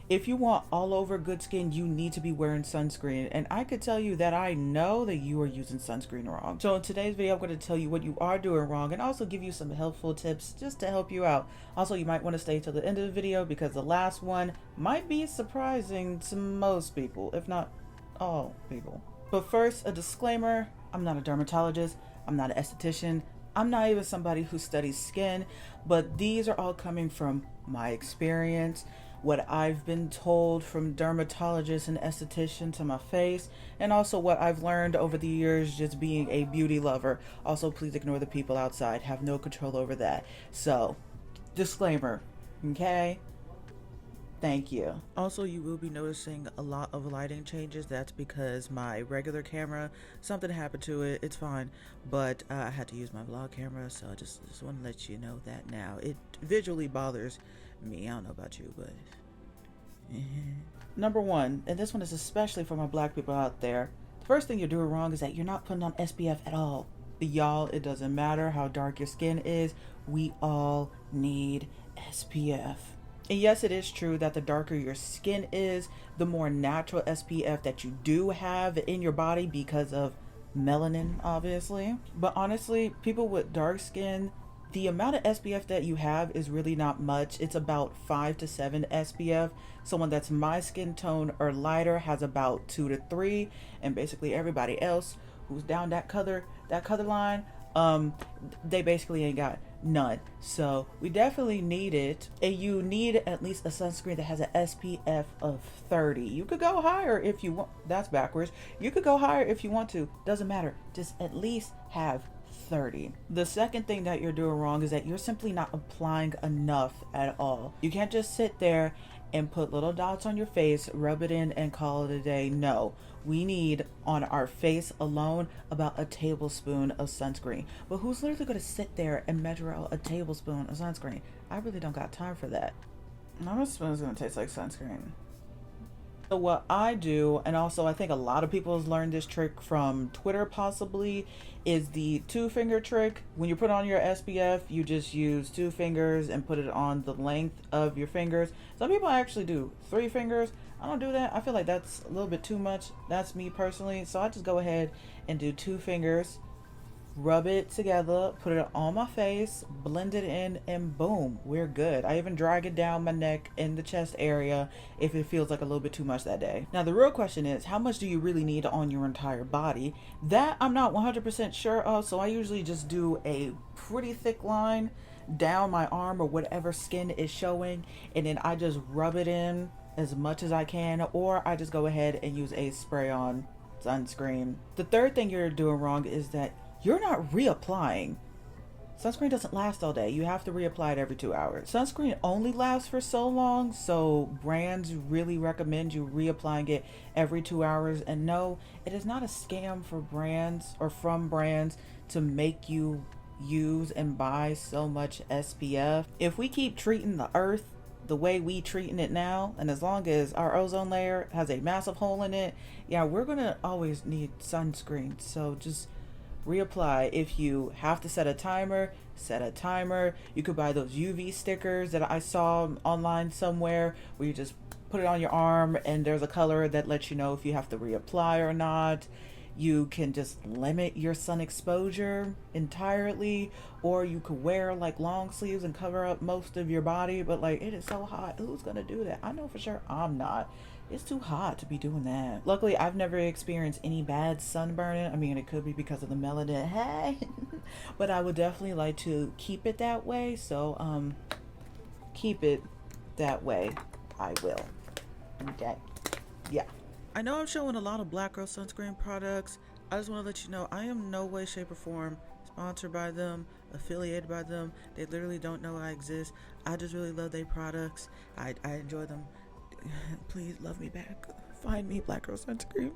If you want all over good skin, you need to be wearing sunscreen. And I could tell you that I know that you are using sunscreen wrong. So in today's video, I'm going to tell you what you are doing wrong and also give you some helpful tips just to help you out. Also, you might want to stay till the end of the video because the last one might be surprising to most people, if not all people. But first, a disclaimer, I'm not a dermatologist, I'm not an esthetician, I'm not even somebody who studies skin, but these are all coming from my experience, what I've been told from dermatologists and estheticians to my face, and also what I've learned over the years just being a beauty lover. Also, please ignore the people outside, have no control over that. So, disclaimer, okay? Thank you. Also, you will be noticing a lot of lighting changes. That's because my regular camera, something happened to it. It's fine, but I had to use my vlog camera, so I just want to let you know that now. It visually bothers me. I don't know about you, but Number one, and this one is especially for my black people out there. The first thing you're doing wrong is that you're not putting on SPF at all. Y'all, it doesn't matter how dark your skin is. We all need SPF. And yes, it is true that the darker your skin is, the more natural SPF that you do have in your body because of melanin, obviously. But honestly, people with dark skin, the amount of SPF that you have is really not much. It's about 5 to 7 SPF. Someone that's my skin tone or lighter has about 2 to 3, and basically everybody else who's down that color line, they basically ain't got none. So we definitely need it, and you need at least a sunscreen that has an SPF of 30. You could go higher if you want. That's backwards. You could go higher if you want to, doesn't matter, just at least have 30. The second thing that you're doing wrong is that you're simply not applying enough at all. You can't just sit there and put little dots on your face, rub it in, and call it a day. No, we need on our face alone about a tablespoon of sunscreen. But who's literally going to sit there and measure out a tablespoon of sunscreen? I really don't got time for that. Not a spoon is going to taste like sunscreen. So what I do, and also I think a lot of people have learned this trick from Twitter possibly, is the 2-finger trick. When you put on your SPF, you just use 2 fingers and put it on the length of your fingers. Some people actually do 3 fingers. I don't do that. I feel like that's a little bit too much. That's me personally. So I just go ahead and do 2 fingers, rub it together, put it on my face, blend it in, and boom, we're good. I even drag it down my neck in the chest area if it feels like a little bit too much that day. Now the real question is, how much do you really need on your entire body? That I'm not 100% sure of, so I usually just do a pretty thick line down my arm or whatever skin is showing, and then I just rub it in as much as I can, or I just go ahead and use a spray-on sunscreen. The third thing you're doing wrong is that you're not reapplying. Sunscreen doesn't last all day. You have to reapply it every 2 hours. Sunscreen only lasts for so long, so brands really recommend you reapplying it every 2 hours. And no, it is not a scam for brands or from brands to make you use and buy so much SPF. If we keep treating the earth the way we treating it now, and as long as our ozone layer has a massive hole in it, yeah, we're gonna always need sunscreen. So just reapply. If you have to set a timer, set a timer. You could buy those UV stickers that I saw online somewhere where you just put it on your arm and there's a color that lets you know if you have to reapply or not. You can just limit your sun exposure entirely, or you could wear like long sleeves and cover up most of your body, but like it is so hot. Who's gonna do that? I know for sure I'm not. It's too hot to be doing that. Luckily, I've never experienced any bad sunburning. I mean, it could be because of the melanin, hey, but I would definitely like to keep it that way. So, keep it that way. I will. Okay. Yeah. I know I'm showing a lot of black girl sunscreen products. I just want to let you know I am no way, shape, or form sponsored by them, affiliated by them. They literally don't know I exist. I just really love their products. I enjoy them. Please love me back. Find me black girl sunscreen.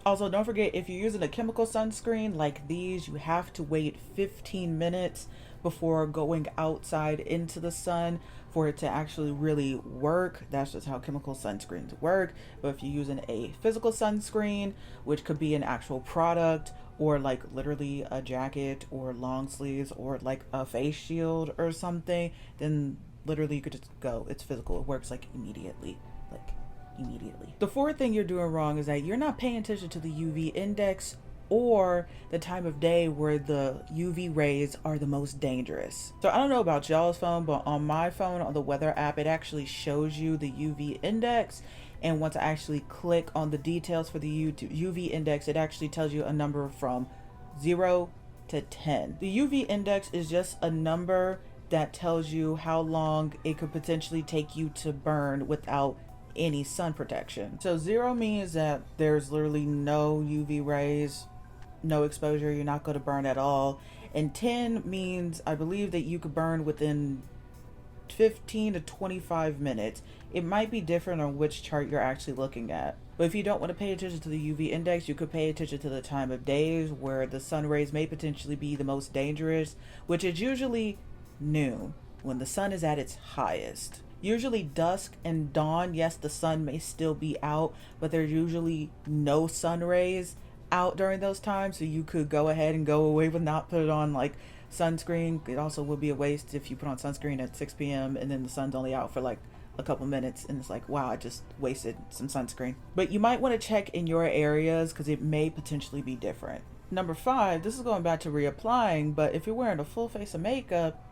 Also, don't forget, if you're using a chemical sunscreen like these, you have to wait 15 minutes before going outside into the sun for it to actually really work. That's just how chemical sunscreens work. But if you're using a physical sunscreen, which could be an actual product or like literally a jacket or long sleeves or like a face shield or something, then literally you could just go. It's physical. It works like immediately. Like immediately. The fourth thing you're doing wrong is that you're not paying attention to the UV index or the time of day where the UV rays are the most dangerous. So I don't know about y'all's phone, but on my phone, on the weather app, it actually shows you the UV index. And once I actually click on the details for the UV index, it actually tells you a number from 0 to 10. The UV index is just a number that tells you how long it could potentially take you to burn without any sun protection. So 0 means that there's literally no UV rays, no exposure, you're not going to burn at all. And 10 means, I believe, that you could burn within 15 to 25 minutes. It might be different on which chart you're actually looking at. But if you don't want to pay attention to the UV index, you could pay attention to the time of days where the sun rays may potentially be the most dangerous, which is usually noon, when the sun is at its highest. Usually dusk and dawn, yes, the sun may still be out, but there's usually no sun rays out during those times, so you could go ahead and go away with not put on like sunscreen. It also would be a waste if you put on sunscreen at 6 p.m. and then the sun's only out for like a couple minutes and it's like, wow, I just wasted some sunscreen. But you might want to check in your areas because it may potentially be different. Number 5, this is going back to reapplying, but if you're wearing a full face of makeup,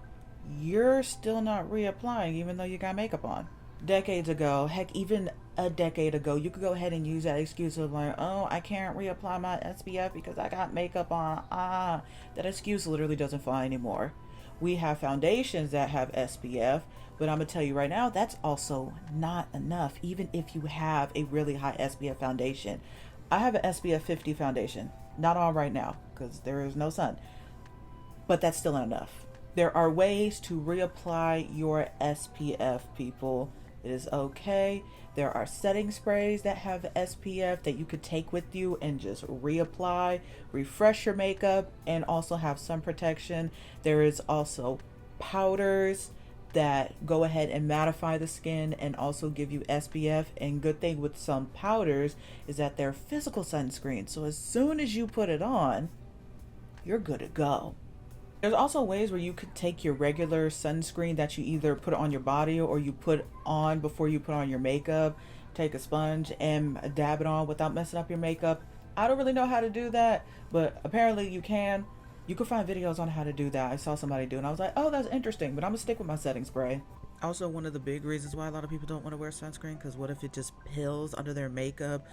you're still not reapplying even though you got makeup on. Decades ago, heck, even a decade ago, you could go ahead and use that excuse of like, oh, I can't reapply my SPF because I got makeup on. That excuse literally doesn't fly anymore. We have foundations that have SPF, but I'm gonna tell you right now, that's also not enough, even if you have a really high SPF foundation. I have an SPF 50 foundation, not on right now because there is no sun, but that's still not enough. There are ways to reapply your SPF, people. It is okay. There are setting sprays that have SPF that you could take with you and just reapply, refresh your makeup, and also have sun protection. There is also powders that go ahead and mattify the skin and also give you SPF. And good thing with some powders is that they're physical sunscreen. So as soon as you put it on, you're good to go. There's also ways where you could take your regular sunscreen that you either put on your body or you put on before you put on your makeup, take a sponge and dab it on without messing up your makeup. I don't really know how to do that, but apparently you can. You can find videos on how to do that. I saw somebody do it and I was like, oh, that's interesting, but I'm gonna stick with my setting spray. Also, one of the big reasons why a lot of people don't want to wear sunscreen, because what if it just pills under their makeup?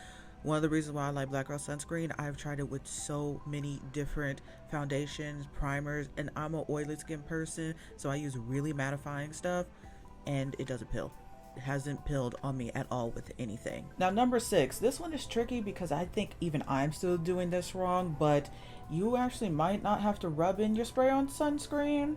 One of the reasons why I like Black Girl Sunscreen, I've tried it with so many different foundations, primers, and I'm an oily skin person, so I use really mattifying stuff, and it doesn't pill. It hasn't pilled on me at all with anything. Now, number 6, this one is tricky because I think even I'm still doing this wrong, but you actually might not have to rub in your spray on sunscreen.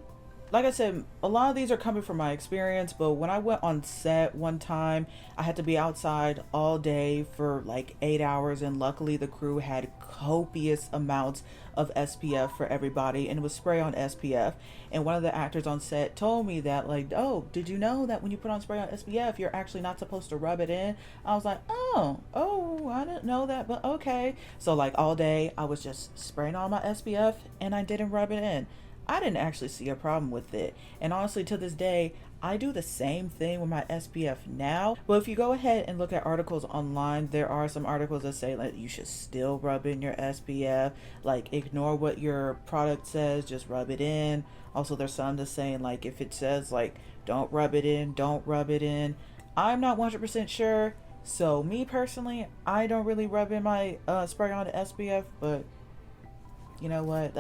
Like I said, a lot of these are coming from my experience, but when I went on set one time, I had to be outside all day for like 8 hours, and luckily the crew had copious amounts of SPF for everybody, and it was spray on SPF. And one of the actors on set told me that, like, oh, did you know that when you put on spray on SPF, you're actually not supposed to rub it in? I was like, oh, I didn't know that, but okay. So like all day, I was just spraying on my SPF, and I didn't rub it in. I didn't actually see a problem with it. And honestly, to this day, I do the same thing with my SPF now. But if you go ahead and look at articles online, there are some articles that say like you should still rub in your SPF. Like, ignore what your product says, just rub it in. Also, there's some that's saying like if it says like don't rub it in, don't rub it in. I'm not 100% sure. So me personally, I don't really rub in my spray on the SPF. But you know what?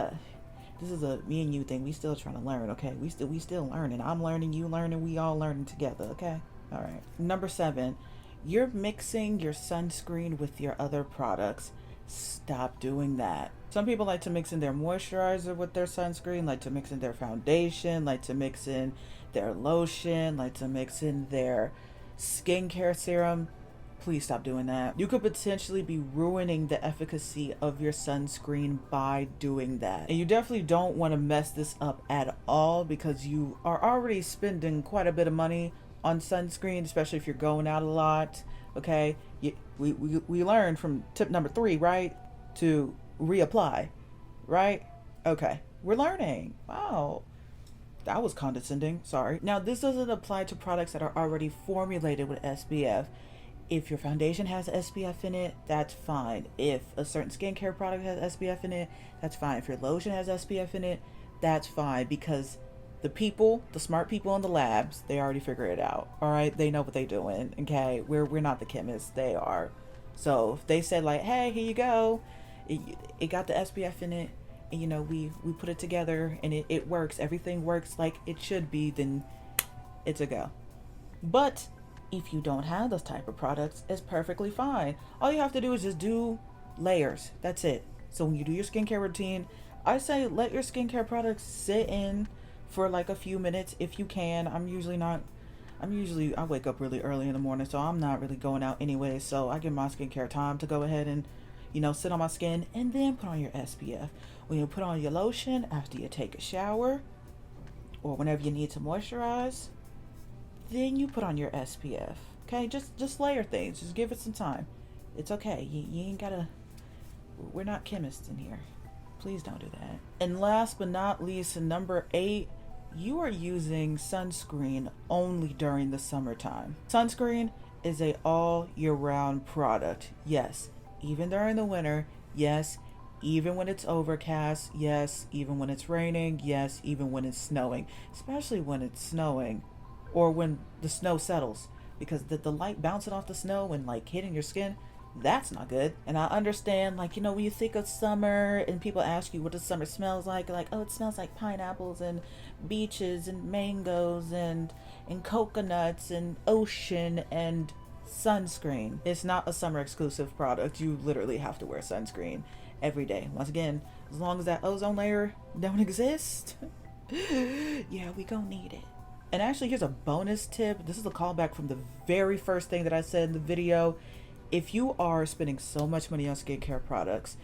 This is a me and you thing. We still trying to learn, okay? We still learning. I'm learning, you learning, we all learning together, okay? All right. Number 7, you're mixing your sunscreen with your other products. Stop doing that. Some people like to mix in their moisturizer with their sunscreen, like to mix in their foundation, like to mix in their lotion, like to mix in their skincare serum. Please stop doing that. You could potentially be ruining the efficacy of your sunscreen by doing that. And you definitely don't want to mess this up at all, because you are already spending quite a bit of money on sunscreen, especially if you're going out a lot. Okay, we learned from tip number 3, right? To reapply, right? Okay, we're learning. Wow. That was condescending. Sorry. Now, this doesn't apply to products that are already formulated with SPF. If your foundation has SPF in it, that's fine. If a certain skincare product has SPF in it, that's fine. If your lotion has SPF in it, that's fine, because the people, the smart people in the labs, they already figure it out. All right, they know what they're doing. Okay, we're not the chemists, they are. So if they said like, hey, here you go, it got the SPF in it, and you know we put it together and it works, everything works like it should be, then it's a go. But if you don't have those type of products, it's perfectly fine. All you have to do is just do layers. That's it. So when you do your skincare routine, I say let your skincare products sit in for like a few minutes if you can. I wake up really early in the morning, so I'm not really going out anyway. So I give my skincare time to go ahead and, sit on my skin and then put on your SPF. When you put on your lotion after you take a shower or whenever you need to moisturize, then you put on your SPF. Okay, just layer things. Just give it some time. It's okay. You ain't gotta. We're not chemists in here. Please don't do that. And last but not least, number 8, you are using sunscreen only during the summertime. Sunscreen is a all year round product. Yes, even during the winter. Yes, even when it's overcast. Yes, even when it's raining. Yes, even when it's snowing. Especially when it's snowing, or when the snow settles, because the light bouncing off the snow and like hitting your skin, that's not good. And I understand, like, when you think of summer and people ask you what does summer smells like oh, it smells like pineapples and beaches and mangoes and coconuts and ocean and sunscreen. It's not a summer exclusive product. You literally have to wear sunscreen every day. Once again, as long as that ozone layer don't exist, yeah, we gonna need it. And actually, here's a bonus tip. This is a callback from the very first thing that I said in the video. If you are spending so much money on skincare products,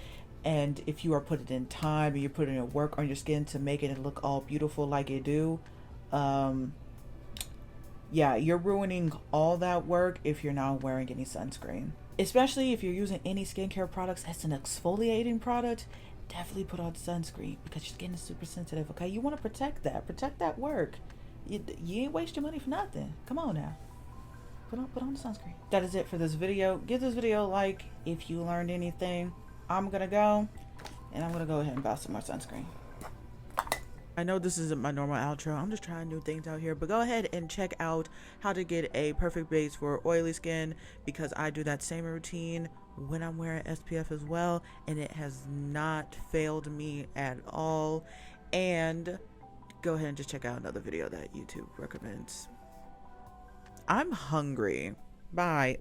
and if you are putting in time and you're putting in work on your skin to make it look all beautiful like you do, yeah, you're ruining all that work if you're not wearing any sunscreen. Especially if you're using any skincare products as an exfoliating product, definitely put on sunscreen, because your skin is super sensitive, okay? You want to protect that work. You ain't waste your money for nothing. Come on now. Put on the sunscreen. That is it for this video. Give this video a like if you learned anything. I'm gonna go, and I'm gonna go ahead and buy some more sunscreen. I know this isn't my normal outro. I'm just trying new things out here. But go ahead and check out how to get a perfect base for oily skin, because I do that same routine when I'm wearing SPF as well, and it has not failed me at all. And go ahead and just check out another video that YouTube recommends. I'm hungry. Bye.